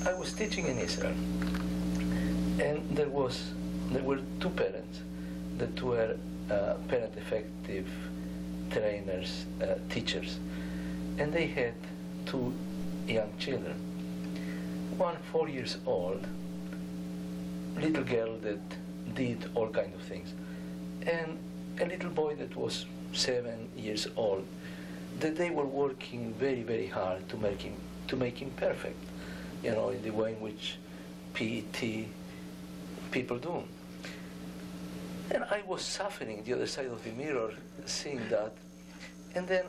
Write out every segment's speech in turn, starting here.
I was teaching in Israel, and there were two parents that were parent effective trainers, teachers, and they had two young children. One 4 years old, little girl that did all kinds of things, and a little boy that was 7 years old, that they were working very, very hard to make him perfect, in the way in which PET people do. And I was suffering the other side of the mirror, seeing that, and then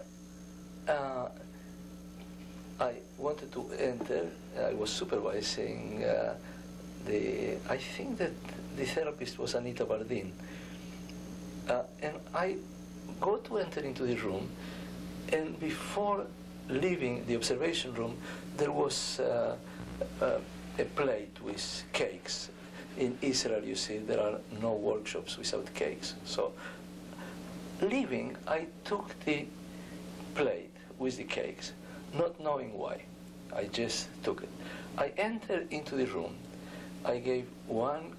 I wanted to enter. I was supervising I think that the therapist was Anita Bardin, and I go to enter into the room, and before leaving the observation room, there was a plate with cakes. In Israel, you see, there are no workshops without cakes. So, leaving, I took the plate with the cakes, not knowing why. I just took it. I entered into the room. I gave one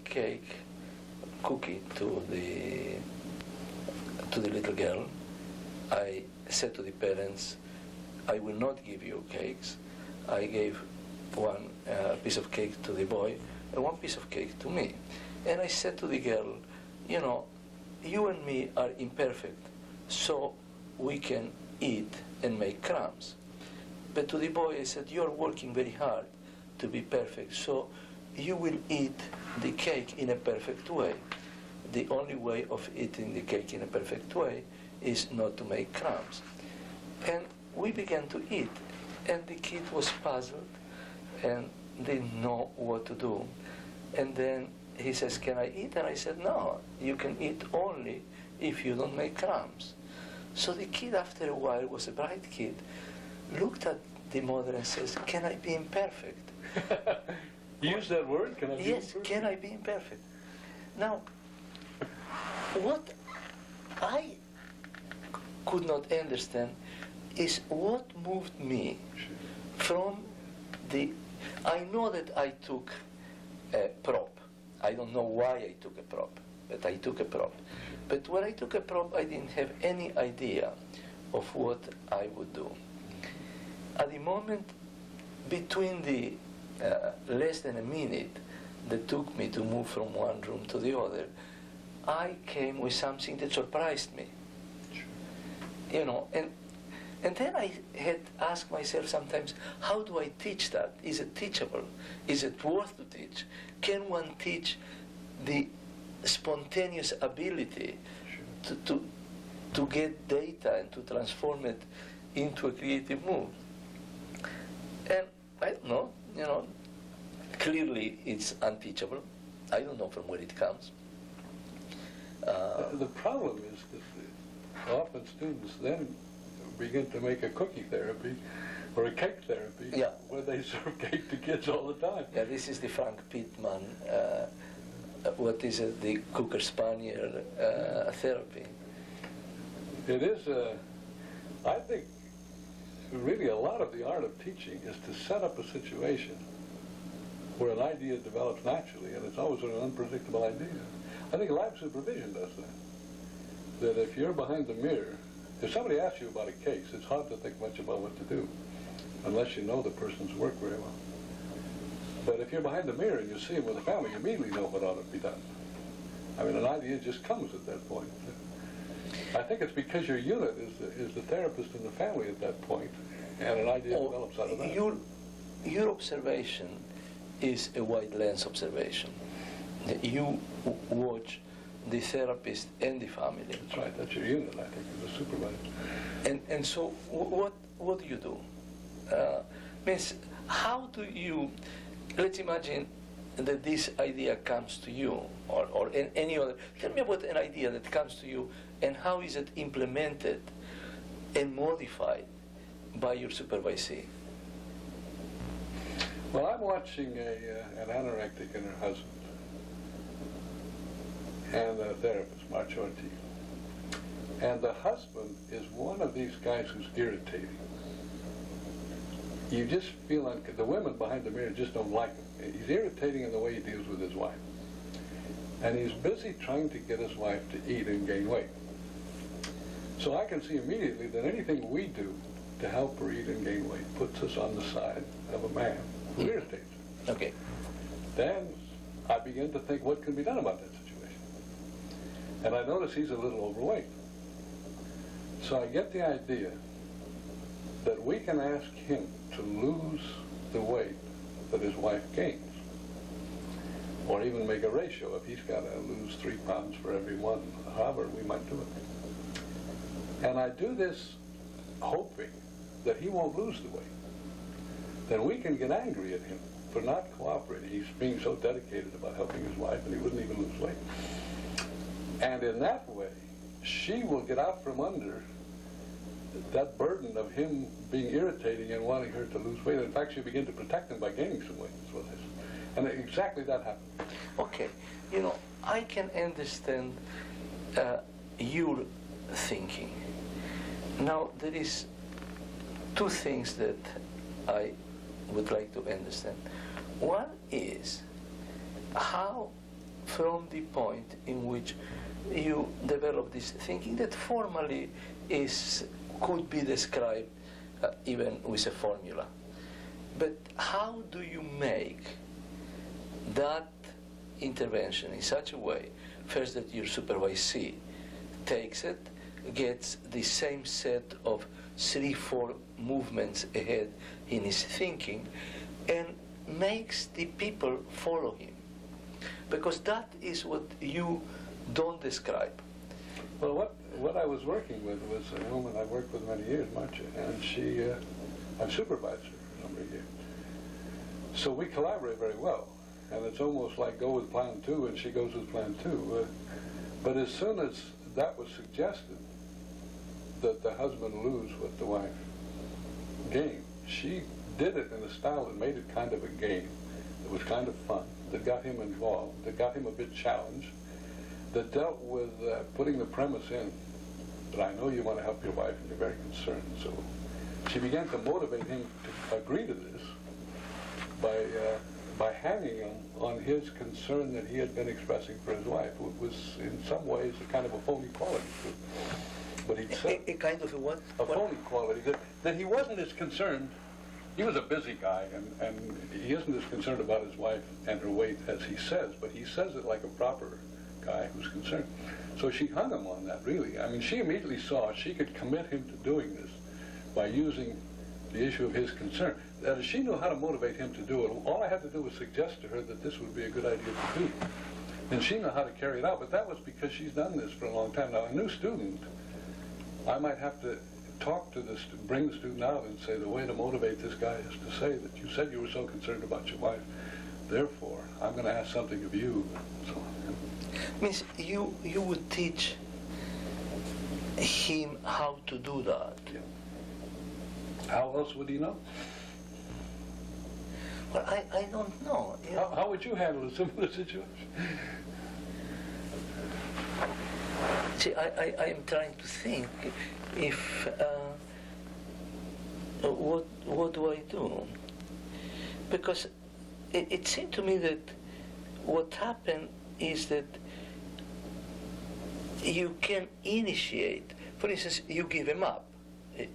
cookie to the little girl. I said to the parents, I will not give you cakes. I gave one piece of cake to the boy and one piece of cake to me. And I said to the girl, you and me are imperfect, so we can eat and make crumbs. But to the boy I said, you're working very hard to be perfect, so you will eat the cake in a perfect way. The only way of eating the cake in a perfect way is not to make crumbs. And we began to eat, and the kid was puzzled and didn't know what to do. And then he says, can I eat? And I said, no, you can eat only if you don't make crumbs. So the kid, after a while, was a bright kid, looked at the mother and says, can I be imperfect? Use that word? Can I be Yes, imperfect? can I be imperfect? Now, what I could not understand is what moved me from I know that I took a prop. I don't know why I took a prop, but I took a prop. But when I took a prop, I didn't have any idea of what I would do. At the moment, between the less than a minute that took me to move from one room to the other, I came with something that surprised me. And then I had asked myself sometimes, how do I teach that? Is it teachable? Is it worth to teach? Can one teach the spontaneous ability to get data and to transform it into a creative move? And I don't know, clearly it's unteachable. I don't know from where it comes. The problem is that often students then begin to make a cookie therapy or a cake therapy, yeah, where they serve cake to kids all the time. Yeah, this is the Frank Pittman, what is it, the Cooker Spaniel therapy. It is, I think, really a lot of the art of teaching is to set up a situation where an idea develops naturally, and it's always an unpredictable idea. I think lab supervision does that. That if you're behind the mirror, if somebody asks you about a case, it's hard to think much about what to do, unless you know the person's work very well. But if you're behind the mirror and you see him with a family, you immediately know what ought to be done. I mean, an idea just comes at that point. I think it's because your unit is the therapist and the family at that point, and an idea develops out of that. Your observation is a wide lens observation. You watch the therapist and the family. That's right. That's your unit, I think, as a supervisor. And so what do you do? Means, how do you, let's imagine that this idea comes to you, or any other. Tell me about an idea that comes to you, and how is it implemented and modified by your supervisee? Well, I'm watching an anorectic and her husband, and a therapist, March Ortiz. And the husband is one of these guys who's irritating. you just feel the women behind the mirror just don't like him. He's irritating in the way he deals with his wife. And he's busy trying to get his wife to eat and gain weight. So I can see immediately that anything we do to help her eat and gain weight puts us on the side of a man who irritates her. Okay. Then I begin to think what can be done about that situation. And I notice he's a little overweight. So I get the idea that we can ask him to lose the weight that his wife gains. Or even make a ratio. If he's got to lose 3 pounds for every one, however we might do it. And I do this hoping that he won't lose the weight. Then we can get angry at him for not cooperating. He's being so dedicated about helping his wife, and he wouldn't even lose weight. And in that way, she will get out from under that burden of him being irritating and wanting her to lose weight. In fact, she'll begin to protect him by gaining some weight. That's what it is. And exactly that happened. Okay. I can understand your thinking. Now, there is 2 things that I would like to understand. One is how, from the point in which you develop this thinking that formally could be described even with a formula. But how do you make that intervention in such a way, first that your supervisee takes it, gets the same set of 3-4 movements ahead in his thinking, and makes the people follow him? Because that is what you don't describe. Well, what I was working with was a woman I worked with many years, Marcia, and I've supervised her for a number of years. So we collaborate very well, and it's almost like go with plan 2, and she goes with plan 2. But as soon as that was suggested, that the husband lose what the wife gained, she did it in a style that made it kind of a game. It was kind of fun, that got him involved, that got him a bit challenged, that dealt with putting the premise in that I know you want to help your wife and you're very concerned. So she began to motivate him to agree to this by hanging him on his concern that he had been expressing for his wife. It was in some ways a kind of a phony quality to it. But he'd said A kind of a what? A phony quality, that he wasn't as concerned. He was a busy guy, and he isn't as concerned about his wife and her weight as he says, but he says it like a proper guy who's concerned. So she hung him on that, really. I mean, she immediately saw she could commit him to doing this by using the issue of his concern. That is, she knew how to motivate him to do it. All I had to do was suggest to her that this would be a good idea to do. And she knew how to carry it out, but that was because she's done this for a long time. Now, a new student, I might have to talk to bring the student out and say the way to motivate this guy is to say that you said you were so concerned about your wife. Therefore, I'm going to ask something of you. So on. Means you would teach him how to do that. Yeah. How else would he know? Well, I don't know. How would you handle a similar situation? See, I am trying to think if what do I do? Because it seemed to me that what happened is that you can initiate. For instance, you give a map.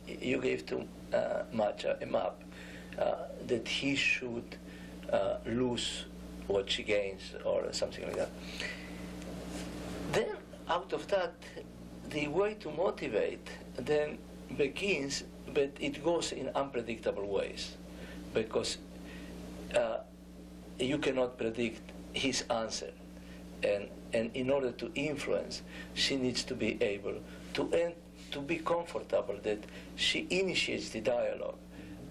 You gave to Macha a map that he should lose what she gains or something like that. Then, out of that, the way to motivate then begins, but it goes in unpredictable ways, because you cannot predict his answer, and in order to influence, she needs to be able to be comfortable that she initiates the dialogue,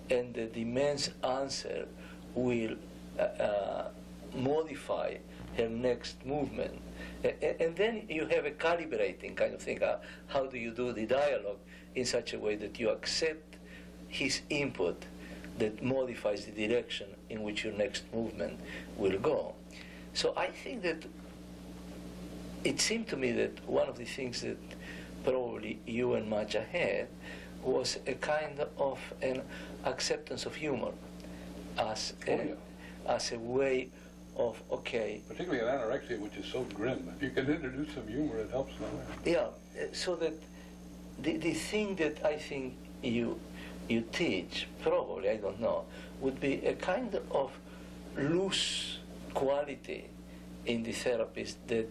and that the man's answer will modify her next movement. And then you have a calibrating kind of thing. How do you do the dialogue in such a way that you accept his input that modifies the direction in which your next movement will go? So I think that it seemed to me that one of the things that probably you and Macha had was a kind of an acceptance of humor as as a way of, okay. Particularly in anorexia, which is so grim. If you can introduce some humor, it helps no end. Yeah, so that the thing that I think you teach, probably, I don't know, would be a kind of loose quality in the therapist that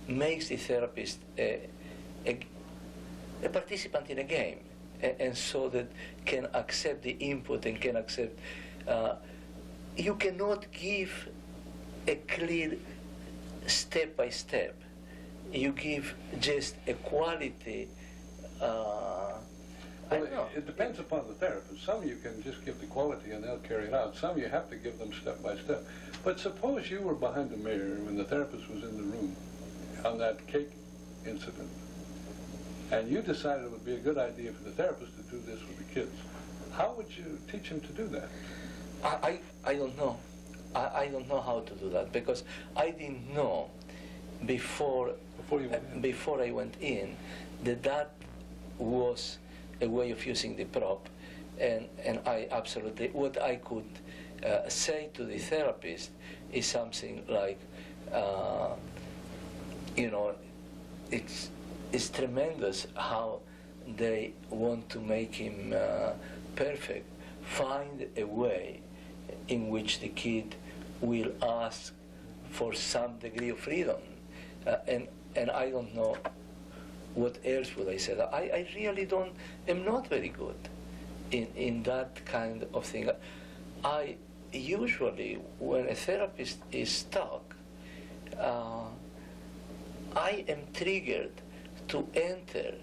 makes the therapist a participant in a game, and so that can accept the input and can accept. You cannot give a clear step by step. You give just a quality. I don't know. It depends upon the therapist. Some you can just give the quality and they'll carry it out. Some you have to give them step by step. But suppose you were behind the mirror when the therapist was in the room on that cake incident, and you decided it would be a good idea for the therapist to do this with the kids. How would you teach him to do that? I don't know. I don't know how to do that, because I didn't know before I went in that was a way of using the prop, and I absolutely, what I could say to the therapist is something like, it's tremendous how they want to make him perfect. Find a way in which the kid will ask for some degree of freedom, and I don't know what else would I say. I really am not very good in that kind of thing. I usually, when a therapist is stuck, I am triggered to enter,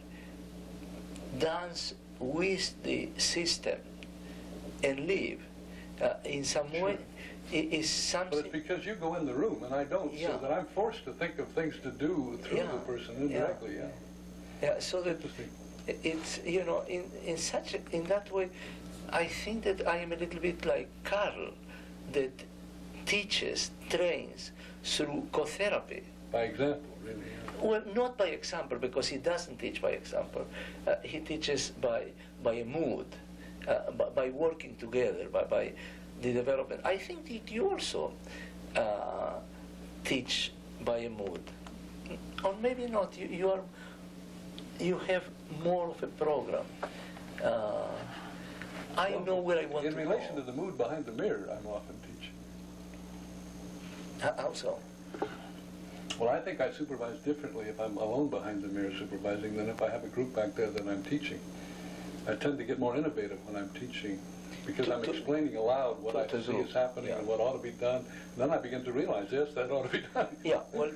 dance with the system, and leave. In some way, it is something. But it's because you go in the room and I don't, so that I'm forced to think of things to do through the person indirectly. Yeah, so that it's, in that way, I think that I am a little bit like Carl, that teaches, trains through co-therapy. By example, really. Well, not by example, because he doesn't teach by example. He teaches by a mood, by working together, by the development. I think that you also teach by a mood, or maybe not. You have more of a program. I know where I want to go. In relation to the mood behind the mirror, I'm often teaching. How so? Well, I think I supervise differently if I'm alone behind the mirror supervising than if I have a group back there that I'm teaching. I tend to get more innovative when I'm teaching, because I'm explaining aloud what I see is happening and what ought to be done. And then I begin to realize, yes, that ought to be done. Yeah, well,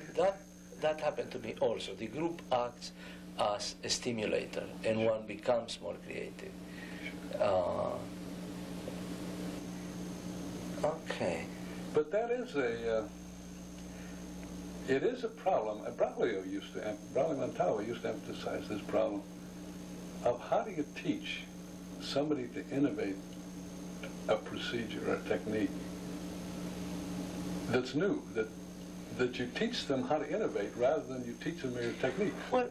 that happened to me also. The group acts as a stimulator, and one becomes more creative. Okay. But that is it is a problem. Braulio Montalvo used to emphasize this problem of how do you teach somebody to innovate a procedure or a technique that's new, that you teach them how to innovate rather than you teach them your technique. Well,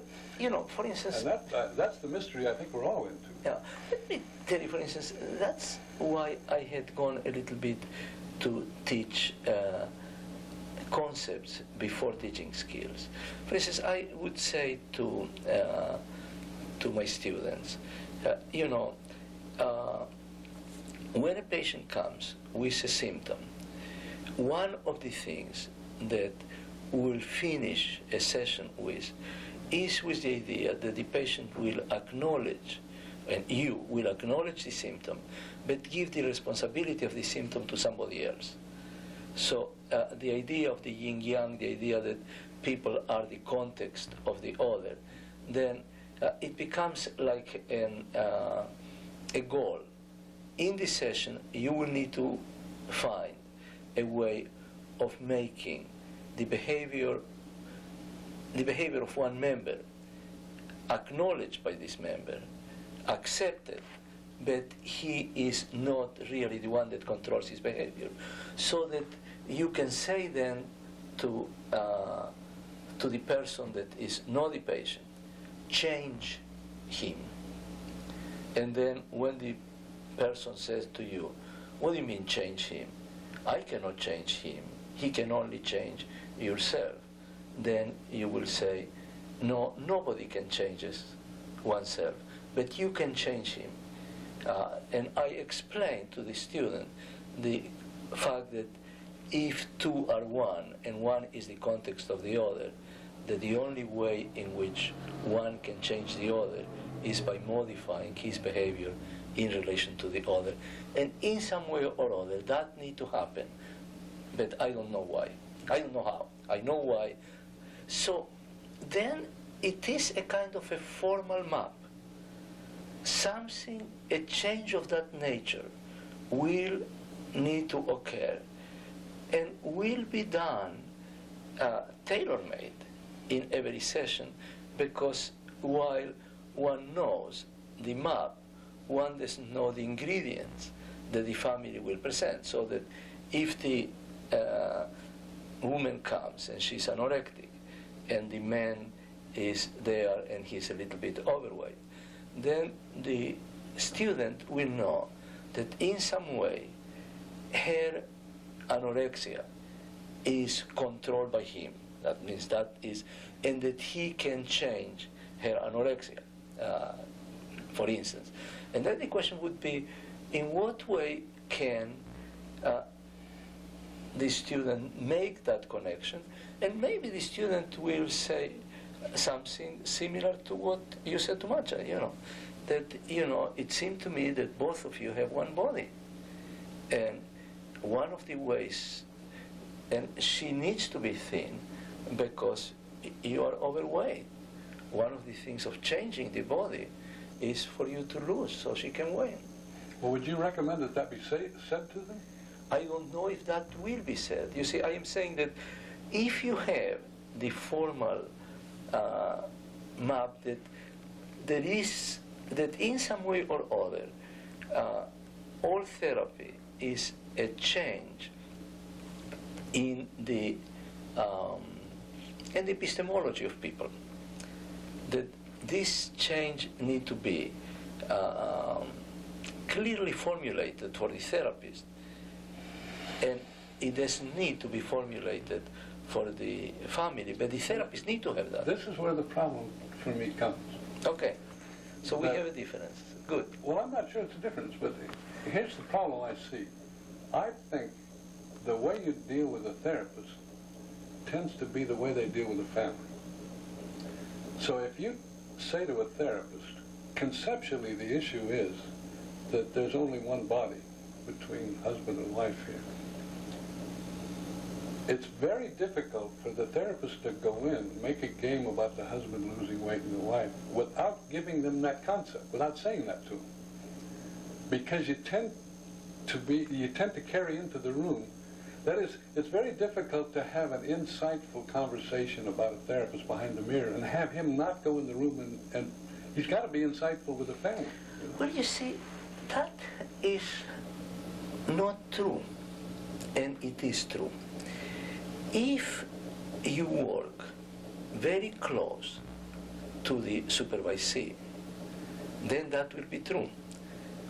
for instance... And that's the mystery I think we're all into. Yeah. Let me tell you, for instance, that's why I had gone a little bit to teach concepts before teaching skills. For instance, I would say to my students, when a patient comes with a symptom, one of the things that we'll finish a session with is with the idea that the patient will acknowledge, and you will acknowledge the symptom, but give the responsibility of the symptom to somebody else. So the idea of the yin-yang, the idea that people are the context of the other, then it becomes like a goal. In this session, you will need to find a way of making the behavior of one member acknowledged by this member, accepted, but he is not really the one that controls his behavior. So that you can say then to the person that is not the patient, change him. And then when the person says to you, what do you mean change him? I cannot change him. He can only change yourself. Then you will say, no, nobody can change oneself, but you can change him. And I explain to the student the fact that if two are one and one is the context of the other, that the only way in which one can change the other is by modifying his behavior in relation to the other. And in some way or other, that needs to happen. But I don't know why. I don't know how. I know why. So then it is a kind of a formal map. Something, a change of that nature will need to occur and will be done tailor-made in every session, because while one knows the map, one doesn't know the ingredients that the family will present. So that if the woman comes and she's anorectic and the man is there and he's a little bit overweight, then the student will know that in some way her anorexia is controlled by him. That means that is, and that he can change her anorexia, for instance. And then the question would be, in what way can the student make that connection? And maybe the student will say something similar to what you said to Macha, that, it seemed to me that both of you have one body. And one of the ways, and she needs to be thin because you are overweight. One of the things of changing the body is for you to lose so she can win. Well, would you recommend that be said to them? I don't know if that will be said. You see, I am saying that if you have the formal map that there is, that in some way or other, all therapy is a change in the epistemology of people, that this change need to be clearly formulated for the therapist, and it doesn't need to be formulated for the family, but the therapist need to have that. This is where the problem for me comes. Okay, so we have a difference. Good. Well, I'm not sure it's a difference, but here's the problem I see. I think the way you deal with a therapist tends to be the way they deal with a family. So if you say to a therapist, conceptually the issue is that there's only one body between husband and wife here. It's very difficult for the therapist to go in, make a game about the husband losing weight and the wife, without giving them that concept, without saying that to them. Because you tend to carry into the room. That is, it's very difficult to have an insightful conversation about a therapist behind the mirror and have him not go in the room and he's got to be insightful with the family. Well, you see, that is not true, and it is true. If you work very close to the supervisee, then that will be true.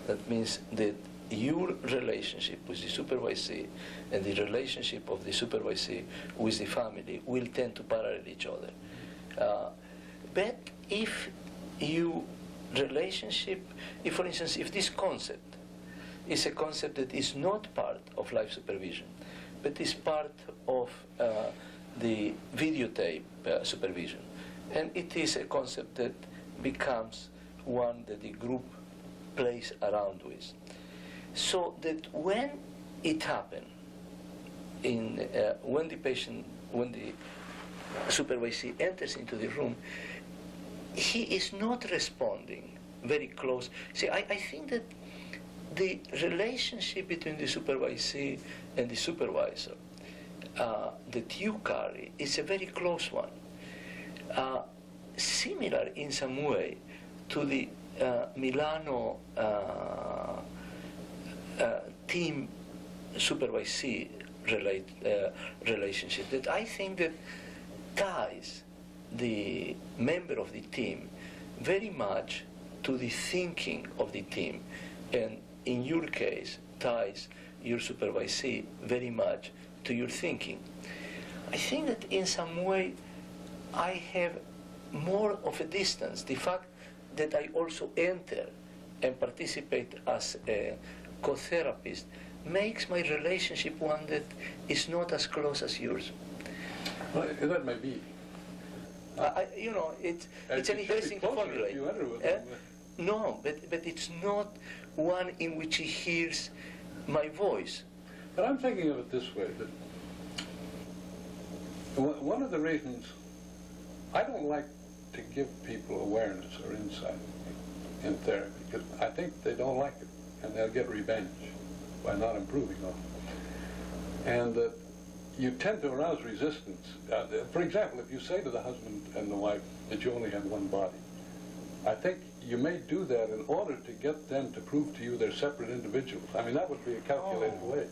That means that your relationship with the supervisee and the relationship of the supervisee with the family will tend to parallel each other. But if you relationship, if for instance, if this concept is a concept that is not part of life supervision, but is part of the videotape supervision, and it is a concept that becomes one that the group plays around with. So that when it happens, when the supervisee enters into the room, he is not responding very close. See, I think that the relationship between the supervisee and the supervisor that you carry is a very close one, similar in some way to the Milano team supervisee relationship, that I think that ties the member of the team very much to the thinking of the team, and in your case, ties your supervisee very much to your thinking. I think that in some way I have more of a distance. The fact that I also enter and participate as a co-therapist makes my relationship one that is not as close as yours. Well, that may be. It's an interesting formula. No, but it's not one in which he hears my voice. But I'm thinking of it this way, that one of the reasons I don't like to give people awareness or insight in therapy, because I think they don't like it, and they'll get revenge by not improving on it. And that you tend to arouse resistance. For example, if you say to the husband and the wife that you only have one body, I think you may do that in order to get them to prove to you they're separate individuals. I mean, that would be a calculated way.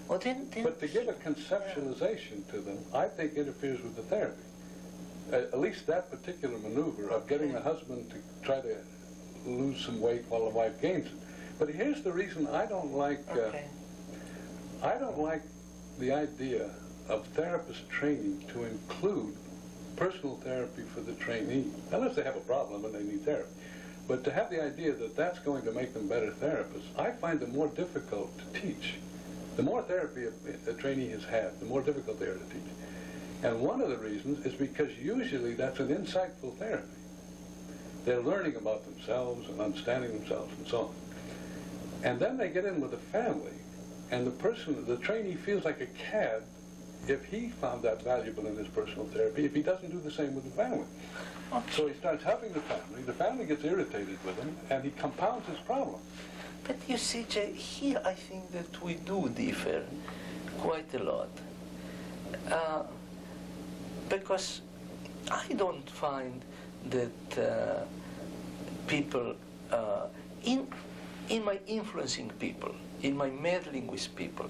Well, then, but to give a conceptualization to them, I think interferes with the therapy. At least that particular maneuver of getting the husband to try to lose some weight while the wife gains it. But here's the reason I don't like the idea of therapist training to include personal therapy for the trainee, unless they have a problem and they need therapy. But to have the idea that that's going to make them better therapists, I find them more difficult to teach. The more therapy a trainee has had, the more difficult they are to teach. And one of the reasons is because usually that's an insightful therapy. They're learning about themselves and understanding themselves and so on. And then they get in with a family, and the trainee feels like a cad if he found that valuable in his personal therapy, if he doesn't do the same with the family. So he starts helping the family gets irritated with him, and he compounds his problem. But you see, Jay, here I think that we do differ quite a lot. Because I don't find that people, in my influencing people, in my meddling with people,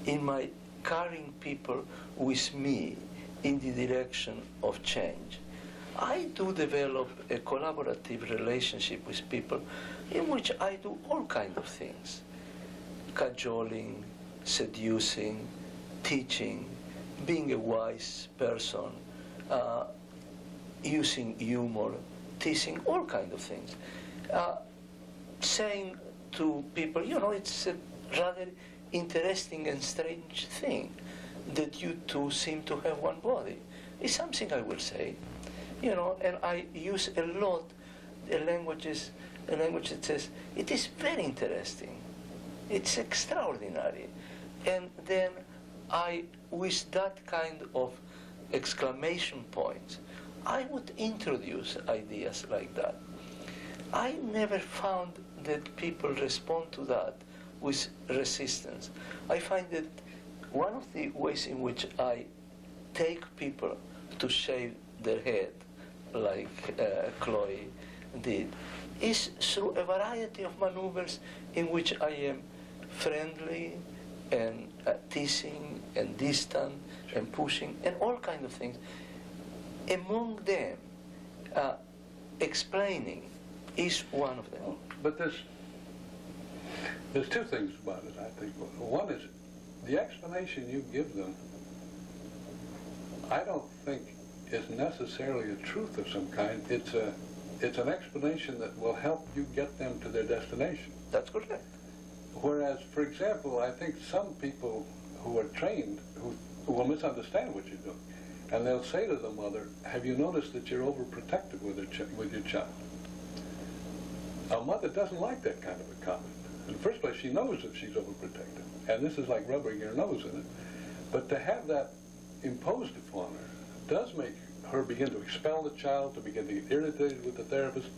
in my carrying people with me in the direction of change, I do develop a collaborative relationship with people in which I do all kinds of things. Cajoling, seducing, teaching, being a wise person, using humor, teasing, all kinds of things. Saying to people, it's a rather interesting and strange thing that you two seem to have one body. It's something I will say, and I use a lot a language that says, it is very interesting, it's extraordinary. And then with that kind of exclamation points, I would introduce ideas like that. I never found that people respond to that with resistance. I find that one of the ways in which I take people to shave their head, like Chloe did, is through a variety of maneuvers in which I am friendly and teasing and distant and pushing and all kinds of things. Among them, explaining is one of them. But there's two things about it, I think. One is the explanation you give them, I don't think is necessarily a truth of some kind. It's an explanation that will help you get them to their destination. That's correct. Whereas, for example, I think some people who are trained who will misunderstand what you're doing. And they'll say to the mother, have you noticed that you're overprotective with your child? A mother doesn't like that kind of a comment. In the first place, she knows if she's overprotective. And this is like rubbing your nose in it. But to have that imposed upon her does make her begin to expel the child, to begin to get irritated with the therapist.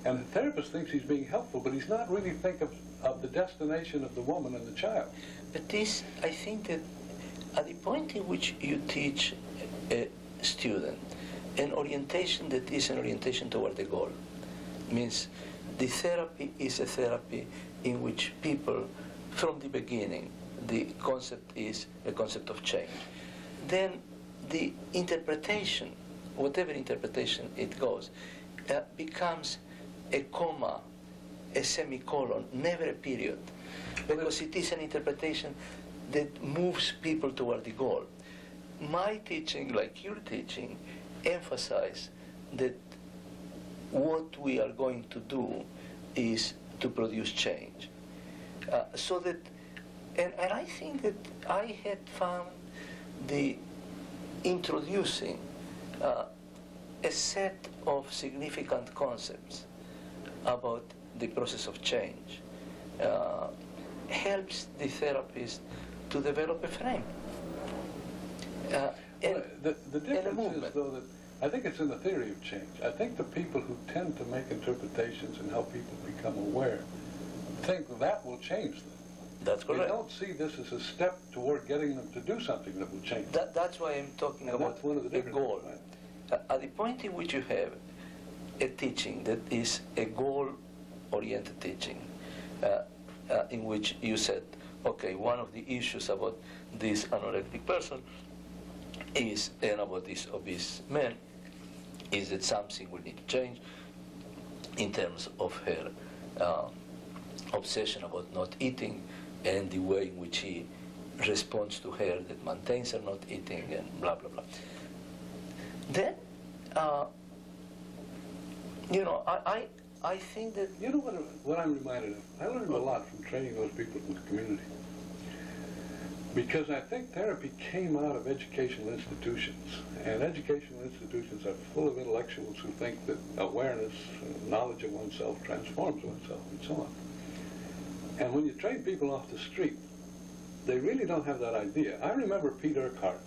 And the therapist thinks he's being helpful, but he's not really thinking of the destination of the woman and the child. But this, I think that at the point in which you teach a student an orientation that is an orientation toward the goal, means the therapy is a therapy in which people, from the beginning, the concept is a concept of change. Then the interpretation, whatever interpretation it goes, becomes a comma, a semicolon, never a period, because it is an interpretation that moves people toward the goal. My teaching, like your teaching, emphasize that what we are going to do is to produce change. So that, and I think that I had found the introducing a set of significant concepts about the process of change helps the therapist to develop a frame. The difference is, though, that I think it's in the theory of change. I think the people who tend to make interpretations and help people become aware think that will change them. That's correct. They don't see this as a step toward getting them to do something that will change them. That's why I'm talking And about that's one of the a goal. right? At the point in which you have a teaching that is a goal-oriented teaching, in which you said, okay, one of the issues about this anorectic person is, and about this obese man, is that something will need to change in terms of her obsession about not eating and the way in which he responds to her that maintains her not eating and blah, blah, blah. Then, I think that... You know what I'm reminded of? I learned a lot from training those people in the community. Because I think therapy came out of educational institutions. And educational institutions are full of intellectuals who think that awareness, knowledge of oneself transforms oneself, and so on. And when you train people off the street, they really don't have that idea. I remember Pete Urquhart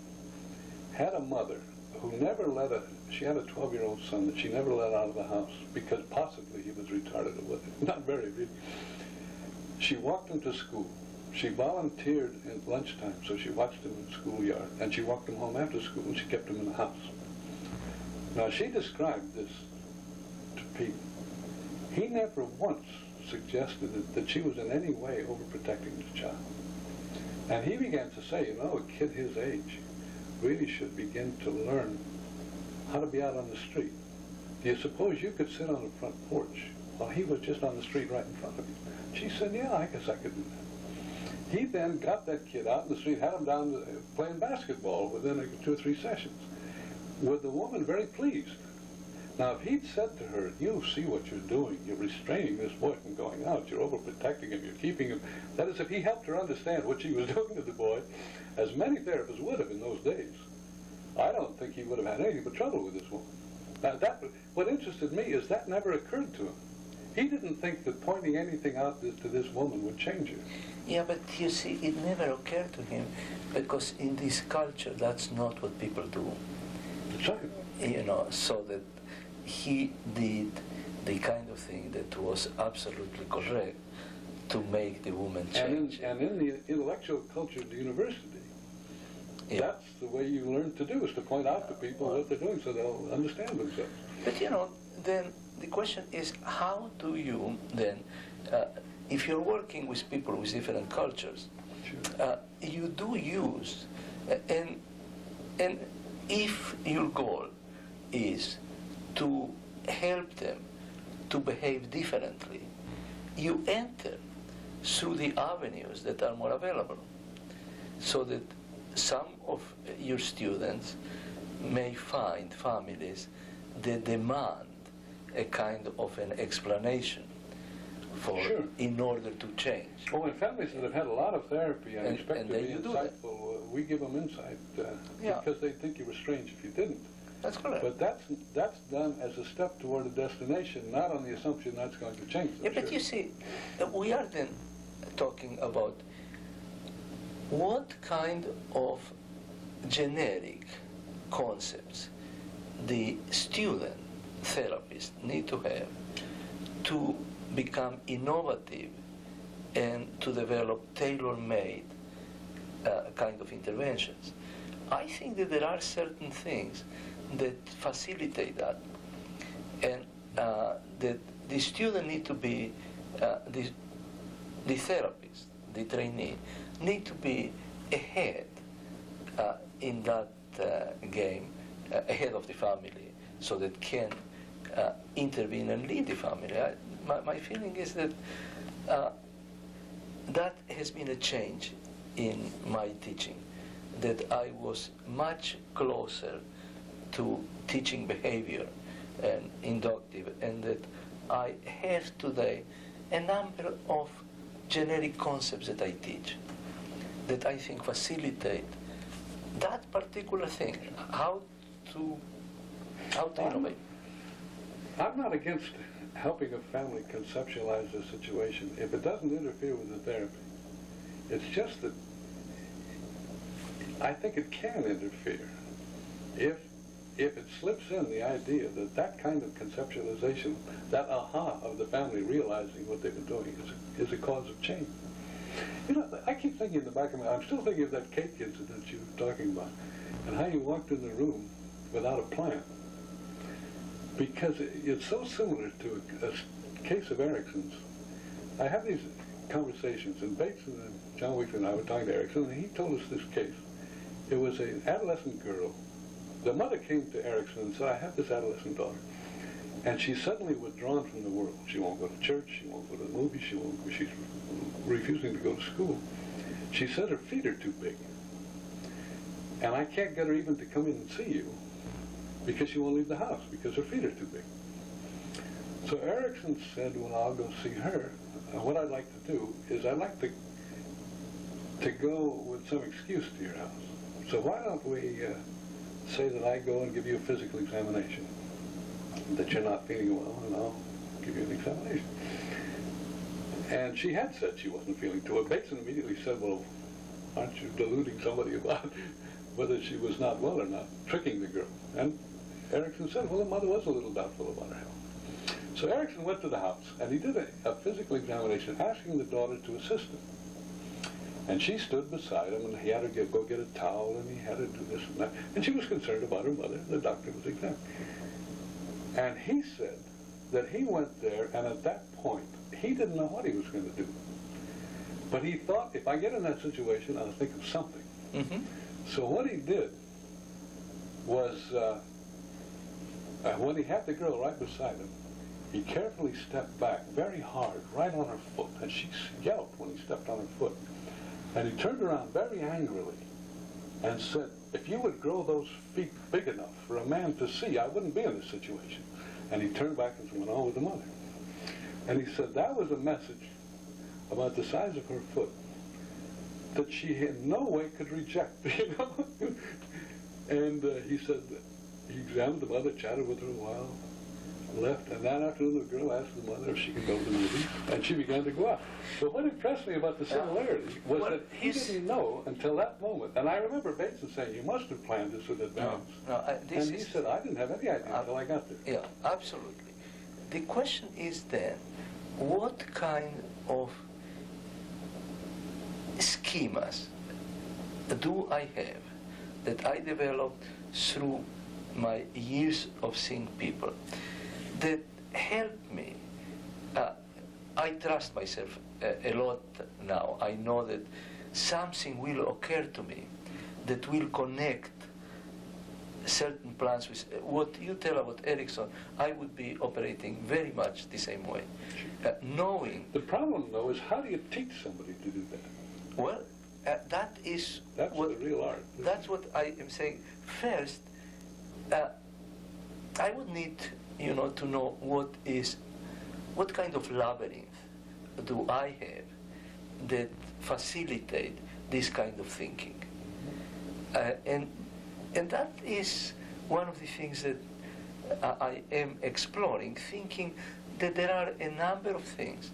had a mother who never she had a 12-year-old son that she never let out of the house because possibly he was retarded or whatever. Not very, really. She walked him to school. She volunteered at lunchtime, so she watched him in the schoolyard, and she walked him home after school, and she kept him in the house. Now, she described this to Pete. He never once suggested that she was in any way overprotecting the child. And he began to say, a kid his age really should begin to learn how to be out on the street. Do you suppose you could sit on the front porch while he was just on the street right in front of you? She said, yeah, I guess I could do that. He then got that kid out in the street, had him down playing basketball within 2 or 3 sessions, with the woman very pleased. Now, if he'd said to her, you see what you're doing, you're restraining this boy from going out, you're overprotecting him, you're keeping him, that is, if he helped her understand what she was doing to the boy, as many therapists would have in those days, I don't think he would have had anything but trouble with this woman. Now, what interested me is that never occurred to him. He didn't think that pointing anything out to this woman would change her. Yeah, but you see, it never occurred to him because in this culture, that's not what people do. That's right. So that he did the kind of thing that was absolutely correct to make the woman change. And in the intellectual culture of the university, that's the way you learn to do, is to point out to people what they're doing so they'll understand themselves. But then the question is, how do you then, if you're working with people with different cultures, Sure. You do use, and if your goal is to help them to behave differently, you enter through the avenues that are more available, so that some of your students may find families that demand a kind of an explanation for Sure. in order to change. Well, in families that have had a lot of therapy and expect to then be you do that. insightful, we give them insight Yeah. because they think you were strange if you didn't. That's correct. But that's done as a step toward a destination, not on the assumption that's going to change them. Yeah, but you see, we are then talking about what kind of generic concepts the student therapists need to have to become innovative and to develop tailor-made kind of interventions. I think that there are certain things that facilitate that, and that the student need to be, the therapist, the trainee, need to be ahead in that game, ahead of the family, so that can intervene and lead the family. My feeling is that that has been a change in my teaching, that I was much closer to teaching behavior and inductive, and that I have today a number of generic concepts that I teach that I think facilitate that particular thing, how to innovate. I'm not against helping a family conceptualize the situation if it doesn't interfere with the therapy. It's just that I think it can interfere if it slips in the idea that that kind of conceptualization, that aha of the family realizing what they've been doing is a cause of change. You know, I keep thinking in the back of my mind, I'm still thinking of that cake incident you were talking about, and how you walked in the room without a plan. Because it's so similar to a case of Erickson's. I have these conversations, and Bates and John Wickler and I were talking to Erickson, and he told us this case. It was an adolescent girl. The mother came to Erickson and said, I have this adolescent daughter, and she's suddenly withdrawn from the world. She won't go to church, she won't go to the movies, she's refusing to go to school. She said her feet are too big, and I can't get her even to come in and see you because she won't leave the house because her feet are too big. So Erickson said, well, I'll go see her. And what I'd like to do is I'd like to go with some excuse to your house. So why don't we say that I go and give you a physical examination, that you're not feeling well, and I'll give you an examination. And she had said she wasn't feeling too well. Bateson immediately said, well, aren't you deluding somebody about whether she was not well or not, tricking the girl? And Erickson said, well, the mother was a little doubtful about her health. So Erickson went to the house, and he did a physical examination, asking the daughter to assist him. And she stood beside him, and he had to go get a towel, and he had to do this and that. And she was concerned about her mother. The doctor was examining. And he said that he went there, and at that point, he didn't know what he was going to do. But he thought, if I get in that situation, I'll think of something. Mm-hmm. So what he did was, when he had the girl right beside him, he carefully stepped back very hard, right on her foot, and she yelped when he stepped on her foot. And he turned around very angrily and said, if you would grow those feet big enough for a man to see, I wouldn't be in this situation. And he turned back and went on with the mother. And he said that was a message about the size of her foot that she in no way could reject, you know. And he said that he examined the mother, chatted with her a while, left, and that afternoon the girl asked the mother if she could go to the movies, and she began to go out. But what impressed me about the similarity was that he didn't know until that moment. And I remember Bateson saying, you must have planned this in advance. And he said, I didn't have any idea until I got there. Yeah, absolutely. The question is then, what kind of schemas do I have that I developed through my years of seeing people that help me? I trust myself a lot now. I know that something will occur to me that will connect certain plans with what you tell about Erickson. I would be operating very much the same way, knowing. The problem, though, is how do you teach somebody to do that? Well, that's what the real art. That's what I am saying. First, I would need, to know what kind of labyrinth do I have that facilitate this kind of thinking, and that is one of the things that I am exploring, thinking that there are a number of things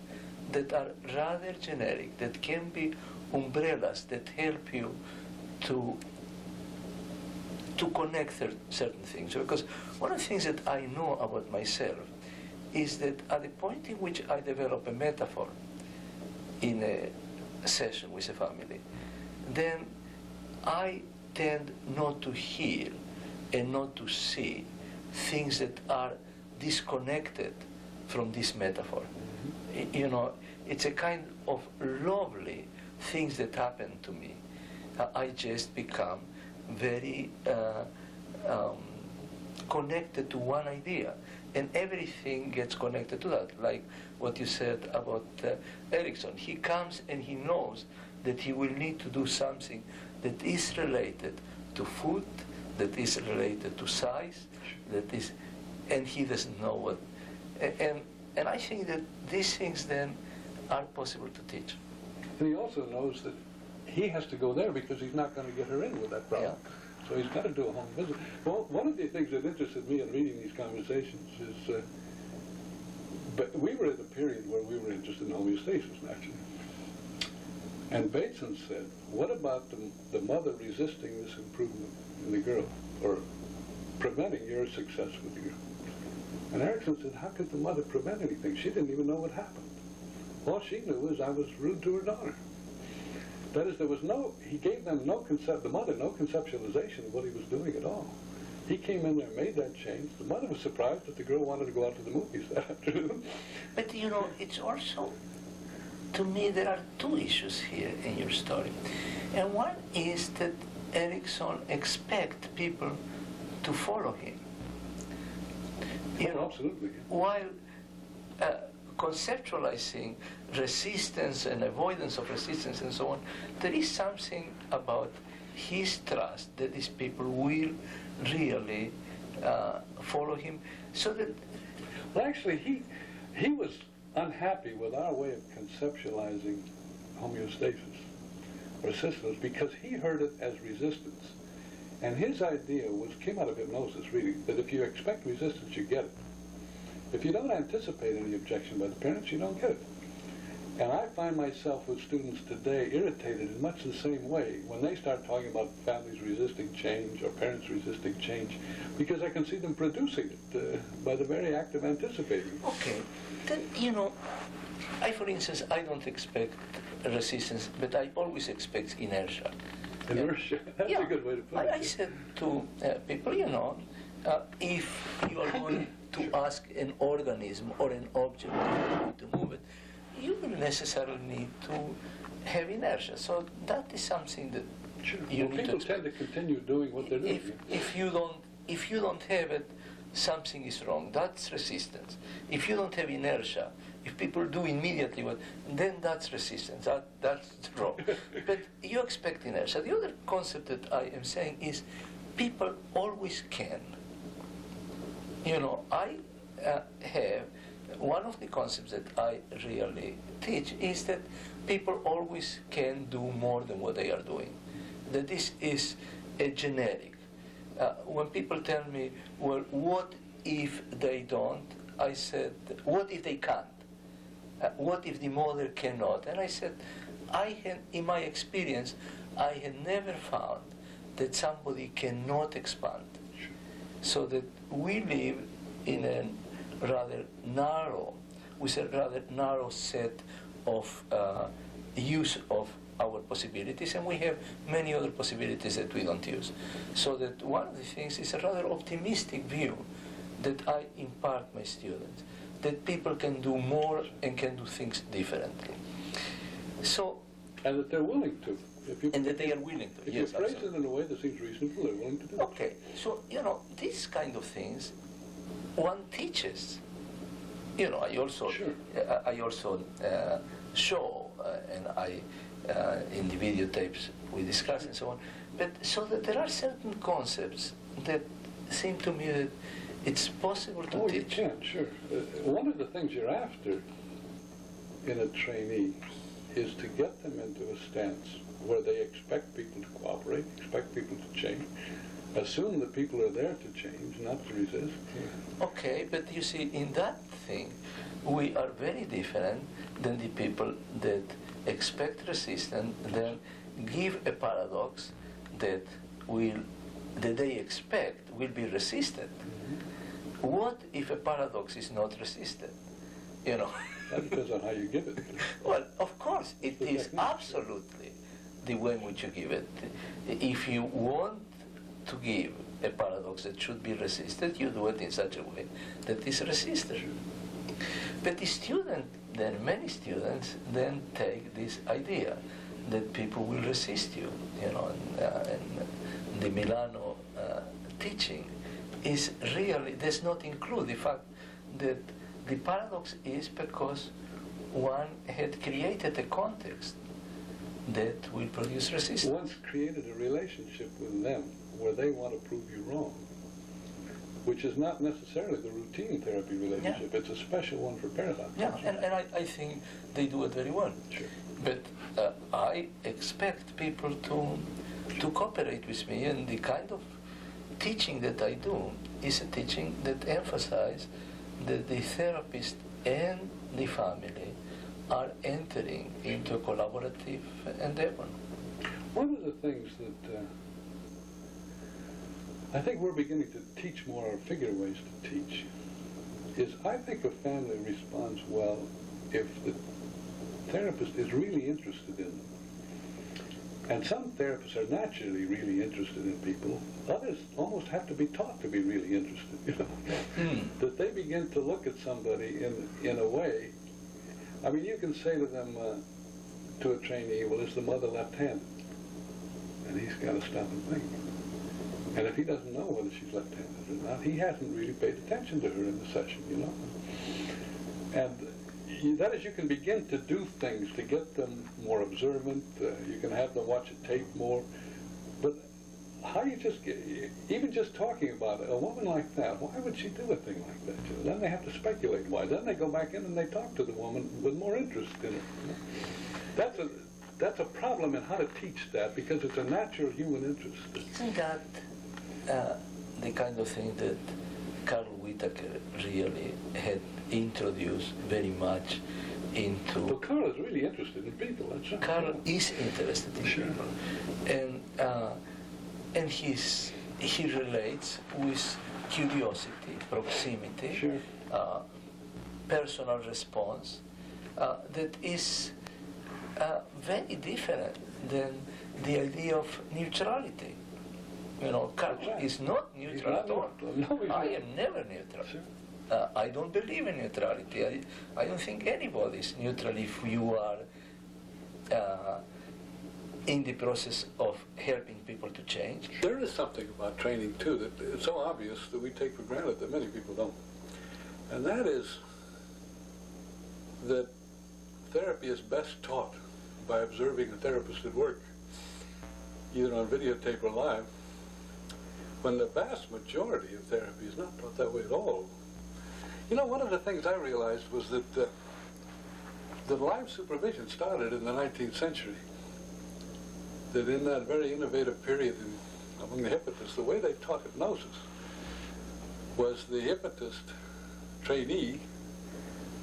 that are rather generic, that can be umbrellas that help you to connect certain things. Because one of the things that I know about myself is that at the point in which I develop a metaphor in a session with a family, then I tend not to hear and not to see things that are disconnected from this metaphor. Mm-hmm. It's a kind of lovely things that happen to me. I just become very connected to one idea. and everything gets connected to that, like what you said about Erickson. He comes and he knows that he will need to do something that is related to food, that is related to size, that is, and he doesn't know what. And I think that these things then are possible to teach. And he also knows that he has to go there because he's not going to get her in with that problem. Yeah. So he's got to do a home visit. Well, one of the things that interested me in reading these conversations is, but we were in a period where we were interested in homeostasis, naturally. And Bateson said, what about the mother resisting this improvement in the girl, or preventing your success with the girl? And Erickson said, how could the mother prevent anything? She didn't even know what happened. All she knew was I was rude to her daughter. That is, he gave them the mother no conceptualization of what he was doing at all. He came in there and made that change. The mother was surprised that the girl wanted to go out to the movies that afternoon. But it's also, to me, there are two issues here in your story. And one is that Erickson expects people to follow him. Absolutely. While conceptualizing resistance and avoidance of resistance and so on, there is something about his trust that these people will really follow him. So that, well, actually, he was unhappy with our way of conceptualizing homeostasis or systems because he heard it as resistance. And his idea came out of hypnosis, really, that if you expect resistance, you get it. If you don't anticipate any objection by the parents, you don't get it. And I find myself with students today irritated in much the same way when they start talking about families resisting change or parents resisting change, because I can see them producing it by the very act of anticipating it. Okay, then, for instance, I don't expect resistance, but I always expect inertia. Inertia, that's a good way to put it. I said to people, if you are going to ask an organism or an object to move it, you will necessarily need to have inertia. So that is something that you need to people tend to continue doing what they're doing. If you don't have it, something is wrong. That's resistance. If you don't have inertia, if people do immediately what, then that's resistance. That's wrong. But you expect inertia. The other concept that I am saying is people always can. I have one of the concepts that I really teach is that people always can do more than what they are doing. That this is a generic. When people tell me, well, what if they don't? I said, what if they can't? What if the mother cannot? And I said, in my experience, I had never found that somebody cannot expand. So that we live in a rather narrow set of use of our possibilities, and we have many other possibilities that we don't use. So that one of the things is a rather optimistic view that I impart my students, that people can do more and can do things differently. So, and that they're willing to. And that they are willing to. If yes, you phrase absolutely. it in a way that seems reasonable, they're willing to do it. Okay, so, these kind of things one teaches. I also show, and I in the videotapes we discuss and so on. But so that there are certain concepts that seem to me that it's possible to teach. You can, sure. One of the things you're after in a trainee is to get them into a stance where they expect people to cooperate, expect people to change, assume that people are there to change, not to resist. Okay, but you see, in that thing, we are very different than the people that expect resistance, then give a paradox that they expect will be resisted. Mm-hmm. What if a paradox is not resisted? That depends on how you give it. Well, of course, it is absolutely the way in which you give it. If you want to give a paradox that should be resisted, you do it in such a way that is resisted. But the student, then many students, then take this idea that people will resist you, and the Milano teaching is really, does not include the fact that the paradox is because one had created a context that will produce resistance. One's created a relationship with them where they want to prove you wrong, which is not necessarily the routine therapy relationship. Yeah. It's a special one for paradox. Yeah, and I think they do it very well. Sure. But I expect people to cooperate with me, and the kind of teaching that I do is a teaching that emphasizes that the therapist and the family are entering into a collaborative endeavor. One of the things that I think we're beginning to teach more, or figure ways to teach, is I think a family responds well if the therapist is really interested in them. And some therapists are naturally really interested in people. Others almost have to be taught to be really interested, you know. That they begin to look at somebody in a way. I mean, you can say to them, to a trainee, well, is the mother left-handed? And he's got to stop and think. And if he doesn't know whether she's left-handed or not, he hasn't really paid attention to her in the session, you know. And that is, you can begin to do things to get them more observant. You can have them watch a tape more. But how you just get, even just talking about it, a woman like that, why would she do a thing like that? You know? Then they have to speculate why. Then they go back in and they talk to the woman with more interest in it. You know? That's a problem in how to teach that, because it's a natural human interest. Isn't that the kind of thing that Carl Whitaker really had introduced very much into... Well, Carl is really interested in people, that's right. Carl is interested in people. And he relates with curiosity, proximity, personal response, that is very different than the idea of neutrality. You know, Carl is not neutral at all. No, I am never neutral. Sure. I don't believe in neutrality. I don't think anybody is neutral if you are in the process of helping people to change. There is something about training, too, that it's so obvious that we take for granted that many people don't. And that is that therapy is best taught by observing a therapist at work, either on videotape or live, when the vast majority of therapy is not taught that way at all. You know, one of the things I realized was that the live supervision started in the 19th century. That in that very innovative period among the hypnotists, the way they taught hypnosis was the hypnotist trainee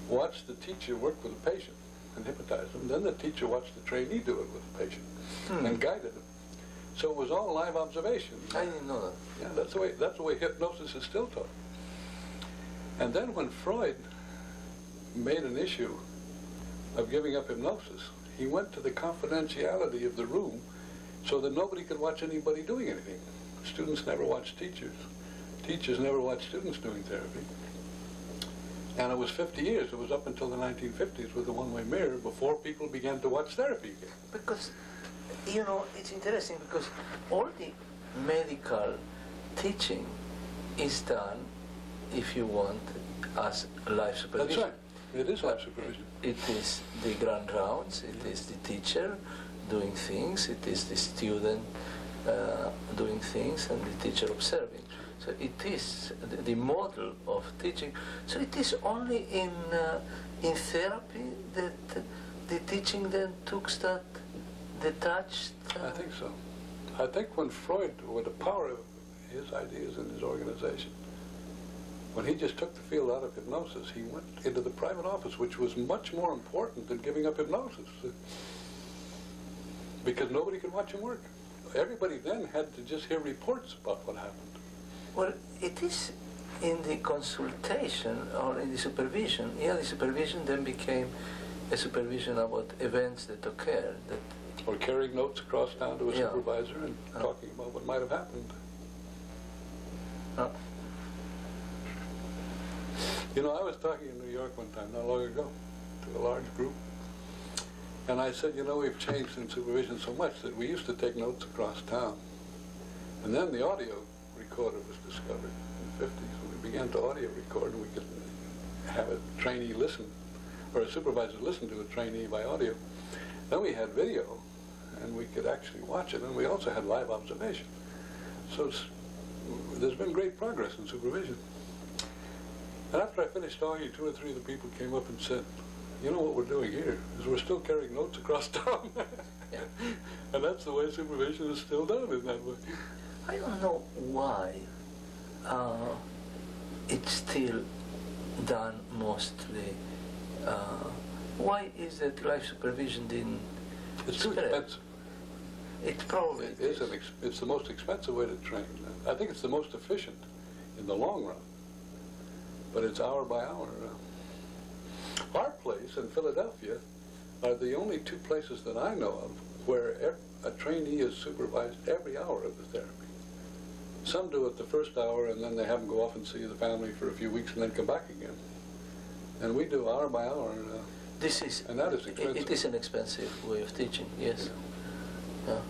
watched the teacher work with the patient and hypnotize them. Then the teacher watched the trainee do it with the patient and guided them. So it was all live observation. I didn't know that. Yeah, that's the way hypnosis is still taught. And then when Freud made an issue of giving up hypnosis, he went to the confidentiality of the room so that nobody could watch anybody doing anything. Students never watched teachers. Teachers never watched students doing therapy. And it was 50 years. It was up until the 1950s with the one-way mirror before people began to watch therapy again. Because, you know, it's interesting because all the medical teaching is done, if you want, as live supervision. That's right. It is live supervision. It is the grand rounds, it is the teacher doing things, it is the student doing things, and the teacher observing. So it is the model of teaching. So it is only in therapy that the teaching then took that detached... I think so. I think when Freud, with the power of his ideas in his organization, when he just took the field out of hypnosis, he went into the private office, which was much more important than giving up hypnosis, because nobody could watch him work. Everybody then had to just hear reports about what happened. Well, it is in the consultation or in the supervision. Yeah, the supervision then became a supervision about events that occurred. Or carrying notes across town to a supervisor and talking about what might have happened. You know, I was talking in New York one time, not long ago, to a large group. And I said, you know, we've changed in supervision so much that we used to take notes across town. And then the audio recorder was discovered in the 50s. When we began to audio record, we could have a trainee listen, or a supervisor listen to a trainee by audio. Then we had video, and we could actually watch it, and we also had live observation. So there's been great progress in supervision. And after I finished talking, 2 or 3 of the people came up and said, you know what we're doing here is we're still carrying notes across town. Yeah. And that's the way supervision is still done in that way. I don't know why it's still done mostly. Why is that live supervision didn't It's too spread? expensive. It probably It is it's the most expensive way to train. I think it's the most efficient in the long run, but it's hour by hour. Our place in Philadelphia are the only 2 places that I know of where a trainee is supervised every hour of the therapy. Some do it the first hour, and then they have them go off and see the family for a few weeks and then come back again. And we do hour by hour. And that is expensive. It is an expensive way of teaching, yes. Yeah.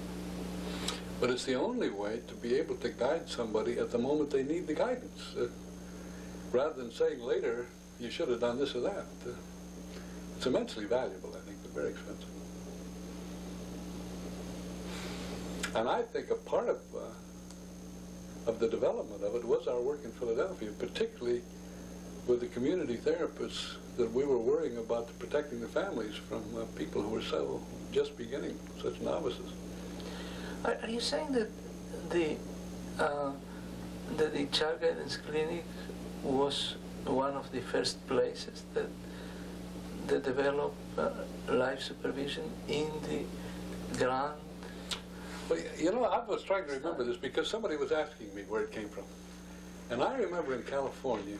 But it's the only way to be able to guide somebody at the moment they need the guidance, rather than saying later, you should have done this or that. It's immensely valuable, I think, but very expensive. And I think a part of the development of it was our work in Philadelphia, particularly with the community therapists, that we were worrying about protecting the families from people who were so just beginning, such novices. Are you saying that the child guidance clinic was one of the first places that developed live supervision in the grand? Well, you know, I was trying to remember this because somebody was asking me where it came from. And I remember in California,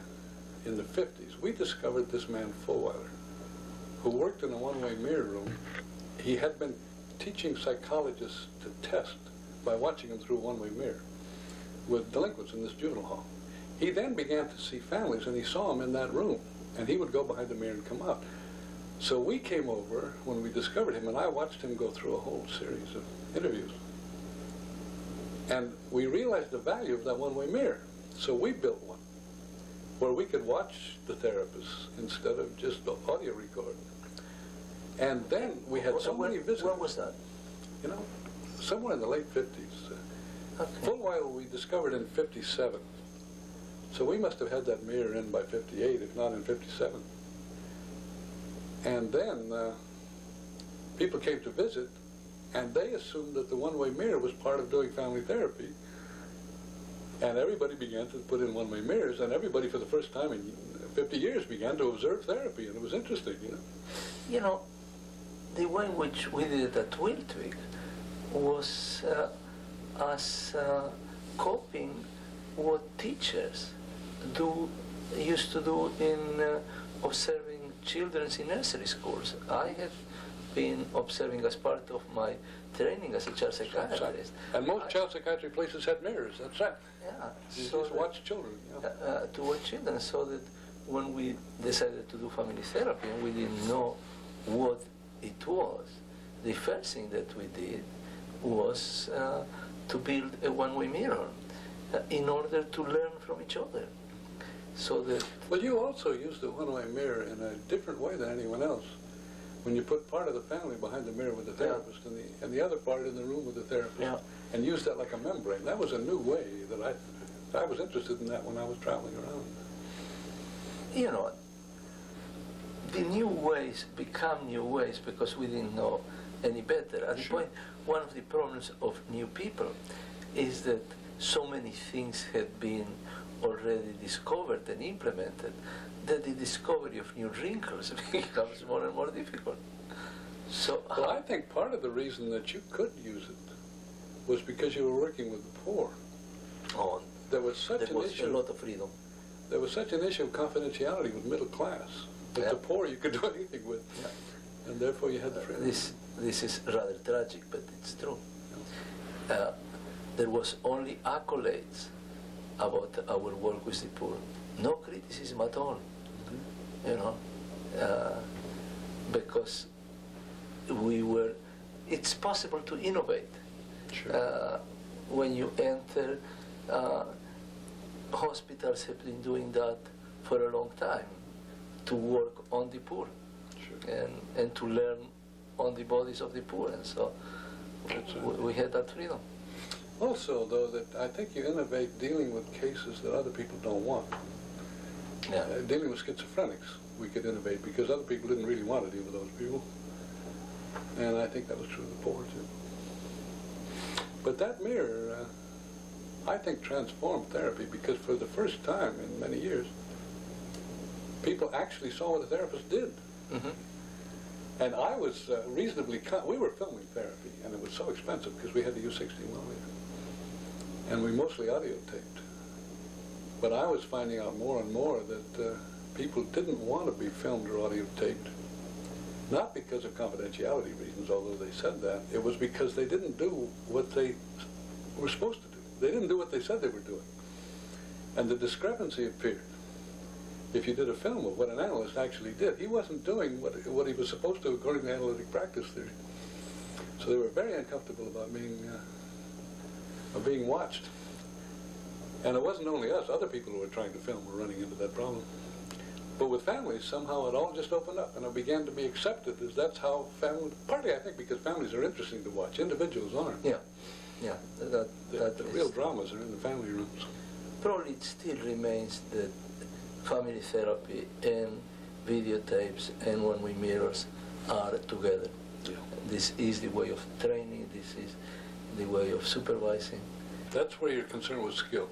in the 50s, we discovered this man, Fulweiler, who worked in a one-way mirror room. He had been teaching psychologists to test by watching them through a one-way mirror with delinquents in this juvenile hall. He then began to see families, and he saw them in that room, and he would go behind the mirror and come out. So we came over when we discovered him, and I watched him go through a whole series of interviews. And we realized the value of that one-way mirror. So we built one where we could watch the therapists instead of just audio record. And then we had so many visitors. When was that? You know, somewhere in the late 50s. Okay. Fulweiler we discovered in 57. So we must have had that mirror in by 58, if not in 57. And then people came to visit, and they assumed that the one-way mirror was part of doing family therapy. And everybody began to put in one-way mirrors, and everybody for the first time in 50 years began to observe therapy, and it was interesting, you know. You know, the way in which we did it at Wiltwig was us copying what teachers used to do in observing children in nursery schools. I have been observing as part of my training as a child psychiatrist. And most child psychiatry places had mirrors, that's right. Yeah. You So just watch children. Yeah. to watch children, so that when we decided to do family therapy and we didn't know what it was, the first thing that we did was to build a one-way mirror in order to learn from each other. So that... Well, you also used the one-way mirror in a different way than anyone else. When you put part of the family behind the mirror with the therapist, and the other part in the room with the therapist, and use that like a membrane. That was a new way that I was interested in that when I was traveling around. You know, the new ways become new ways because we didn't know any better. At the point, one of the problems of new people is that so many things had been already discovered and implemented that the discovery of new wrinkles becomes more and more difficult. So, well, I think part of the reason that you could use it was because you were working with the poor. Oh, there was such a lot of freedom. There was such an issue of confidentiality with middle class. But the poor you could do anything with, and therefore you had the freedom. This is rather tragic, but it's true. There was only accolades about our work with the poor. No criticism at all, you know, because it's possible to innovate. Sure. When you enter, hospitals have been doing that for a long time. to work on the poor, Sure. and to learn on the bodies of the poor, and so we had that freedom. Also, though, that I think you innovate dealing with cases that other people don't want. Yeah. Dealing with schizophrenics, we could innovate because other people didn't really want to deal with those people. And I think that was true of the poor, too. But that mirror, I think, transformed therapy because for the first time in many years, people actually saw what a therapist did. Mm-hmm. And I was reasonably, we were filming therapy, and it was so expensive because we had to use 16 millimeter. And we mostly audio taped. But I was finding out more and more that people didn't want to be filmed or audio taped. Not because of confidentiality reasons, although they said that. It was because they didn't do what they were supposed to do. They didn't do what they said they were doing. And the discrepancy appeared. If you did a film of what an analyst actually did, he wasn't doing what he was supposed to according to analytic practice theory. So they were very uncomfortable about being watched. And it wasn't only us, other people who were trying to film were running into that problem. But with families, somehow it all just opened up and it began to be accepted as that's how family, partly I think because families are interesting to watch, individuals aren't. Yeah, yeah. The real dramas are in the family rooms. Probably it still remains that family therapy and videotapes and one-way mirrors are together. Yeah. This is the way of training, this is the way of supervising. That's where you're concerned with skill.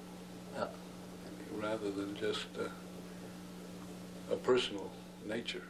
Yeah. Rather than just a personal nature.